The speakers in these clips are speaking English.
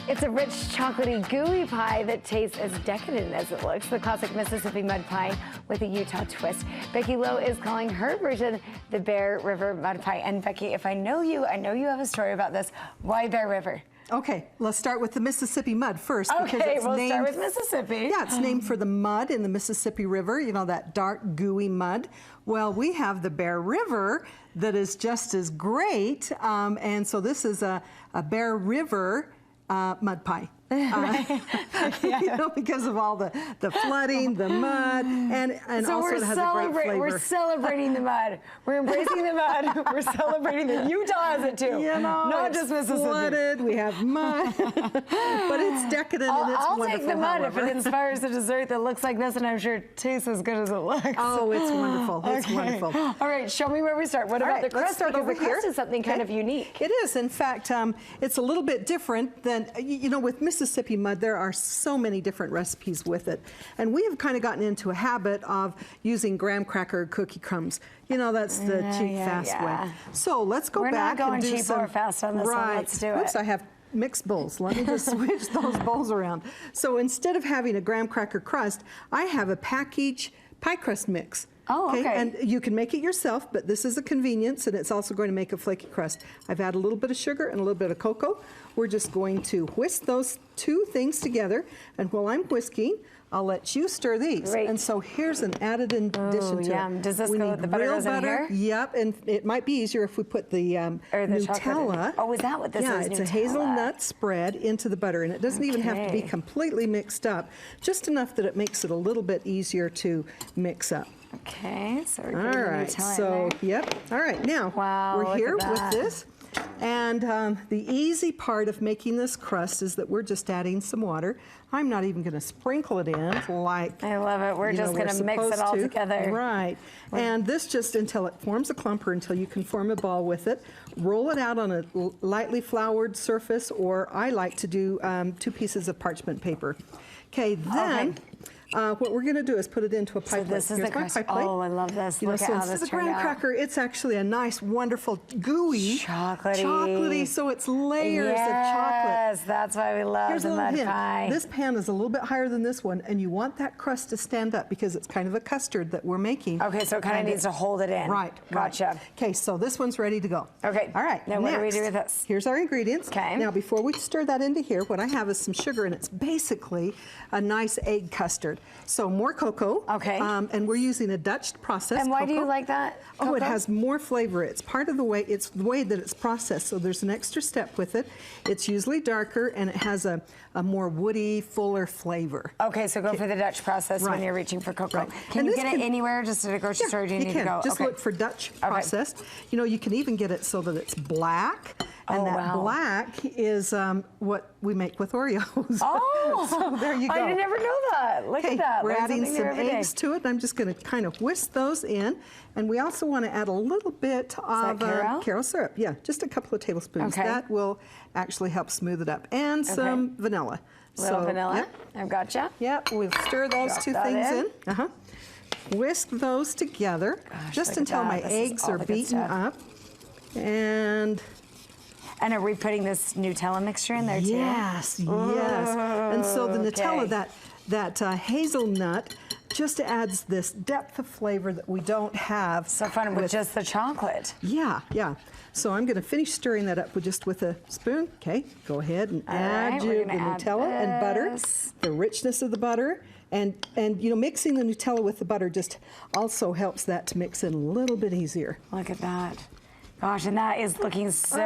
It's a rich, chocolatey, gooey pie that tastes as decadent as it looks. The classic Mississippi mud pie with a Utah twist. Becky Low is calling her version the Bear River mud pie. And Becky, if I know you have a story about this. Why Bear River? Okay, let's start with the Mississippi mud first. Okay, we'll start with Mississippi. Yeah, it's named for the mud in the Mississippi River, you know, that dark, gooey mud. Well, we have the Bear River that is just as great, and so this is a Bear River mud pie. You know, because of all the flooding, the mud, and so also it has a great flavor. We're celebrating the mud. We're embracing the mud. We're celebrating that Utah has it too. You know, not just Mississippi. Flooded, we have mud, but it's decadent and it's I'll wonderful. Take the mud however. if it inspires a dessert that looks like this, and I'm sure it tastes as good as it looks. Oh, it's wonderful. It's okay. wonderful. All right, show me where we start. What about the crust? Because the crust is something kind of unique. It is. In fact, it's a little bit different than, you know, with Mississippi mud, there are so many different recipes with it. And we have kind of gotten into a habit of using graham cracker cookie crumbs. You know, that's the cheap, fast way. So let's go back and do some... We're not going cheap or fast on this one. Let's do it. Oops, I have mixed bowls. Let me just switch those bowls around. So instead of having a graham cracker crust, I have a package pie crust mix. Oh, okay. And you can make it yourself, but this is a convenience, and it's also going to make a flaky crust. I've added a little bit of sugar and a little bit of cocoa. We're just going to whisk those two things together, and while I'm whisking, I'll let you stir these. Great. And so here's an added addition to it. Does this go with the butter goes in here? Yep, and it might be easier if we put the Nutella. Oh, is that what this is? Yeah, it's a hazelnut spread into the butter, and it doesn't even have to be completely mixed up, just enough that it makes it a little bit easier to mix up. Okay, so we're all right, so yep. All right, now we're here with this. And the easy part of making this crust is that we're just adding some water. I'm not even going to sprinkle it in like I love it. We're just going to mix it all together. Right. And this just until it forms a clump or until you can form a ball with it. Roll it out on a lightly floured surface, or I like to do 2 pieces of parchment paper. Okay, then what we're going to do is put it into a pie plate. This is the crust. Oh, I love this. Look at how this turned out. Graham cracker, it's actually a nice, wonderful, gooey, chocolatey. So it's layers of chocolate. Yes, that's why we love the mud pie. This pan is a little bit higher than this one, and you want that crust to stand up because it's kind of a custard that we're making. Okay, so it kind of needs to hold it in. Right. Gotcha. Okay, so this one's ready to go. Okay. All right. Now what do we do with this? Here's our ingredients. Okay. Now before we stir that into here, what I have is some sugar, and it's basically a nice egg custard. So more cocoa. Okay. And we're using a Dutch processed And why cocoa. do you like that? Oh, it has more flavor. It's part of the way, it's the way that it's processed, so there's an extra step with it. It's usually darker, and it has a more woody, fuller flavor. Okay, so go for the Dutch process when you're reaching for cocoa. Right. Can you get it anywhere, just at a grocery store? Do you need to go? Just look for Dutch processed. You know, you can even get it so that it's black. And that black is what we make with Oreos. Oh, so there you go. I never know that. Look at that. We're adding some eggs to it. I'm just going to kind of whisk those in. And we also want to add a little bit of carob syrup. Yeah, just a couple of tablespoons. Okay. That will actually help smooth it up. And some vanilla. Little vanilla. Yep. I've gotcha. Yep, we'll stir those two things in. Whisk those together just until my eggs are beaten up. And are we putting this Nutella mixture in there too? Yes, yes. And so the Nutella, that hazelnut, just adds this depth of flavor that we don't have. So fun with just the chocolate. Yeah, yeah. So I'm going to finish stirring that up with a spoon. Okay, go ahead and add the Nutella and butter, the richness of the butter. And you know, mixing the Nutella with the butter just also helps that to mix in a little bit easier. Look at that. Gosh, and that is looking so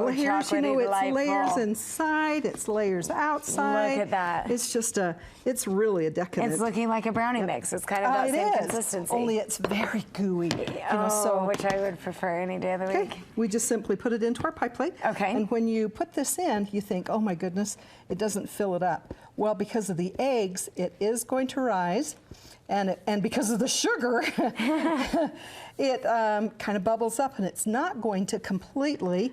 layers, you know, it's delightful. layers inside, it's layers outside. Look at that. It's just it's really a decadent. It's looking like a brownie mix. It's kind of that same consistency. Only it's very gooey. Which I would prefer any day of the week. We just simply put it into our pie plate. Okay. And when you put this in, you think, oh my goodness, it doesn't fill it up. Well, because of the eggs, it is going to rise. And because of the sugar, it kind of bubbles up, and it's not going to completely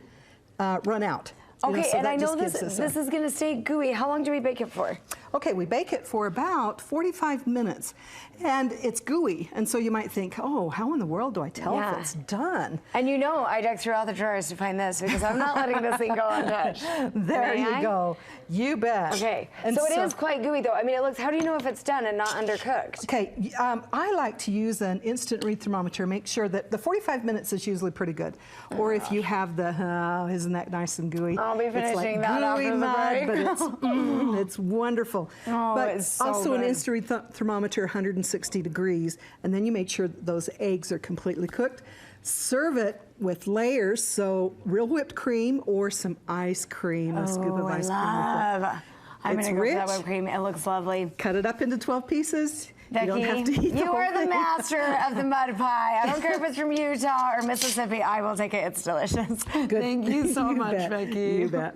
run out. Okay, and I know this is going to stay gooey. How long do we bake it for? Okay, we bake it for about 45 minutes, and it's gooey, and so you might think, oh, how in the world do I tell if it's done? And you know I dug through all the drawers to find this because I'm not letting this thing go untouched. There you go. You bet. Okay, and so it is quite gooey though. I mean, it looks, how do you know if it's done and not undercooked? Okay, I like to use an instant read thermometer, make sure that the 45 minutes is usually pretty good. Or if you have the, isn't that nice and gooey? I'll be finishing that gooey after the mud, break. but it's wonderful. Oh, but it's so also good. an instant read thermometer, 160 degrees, and then you make sure that those eggs are completely cooked. Serve it with layers, so real whipped cream or some ice cream, a scoop of ice cream with it. I'm It's gonna go rich. for that whipped cream. It looks lovely. Cut it up into 12 pieces. Becky, you don't have to eat the you whole are the thing. master of the mud pie. I don't care if it's from Utah or Mississippi. I will take it. It's delicious. Good. Thank you so You much, bet. Becky. You bet.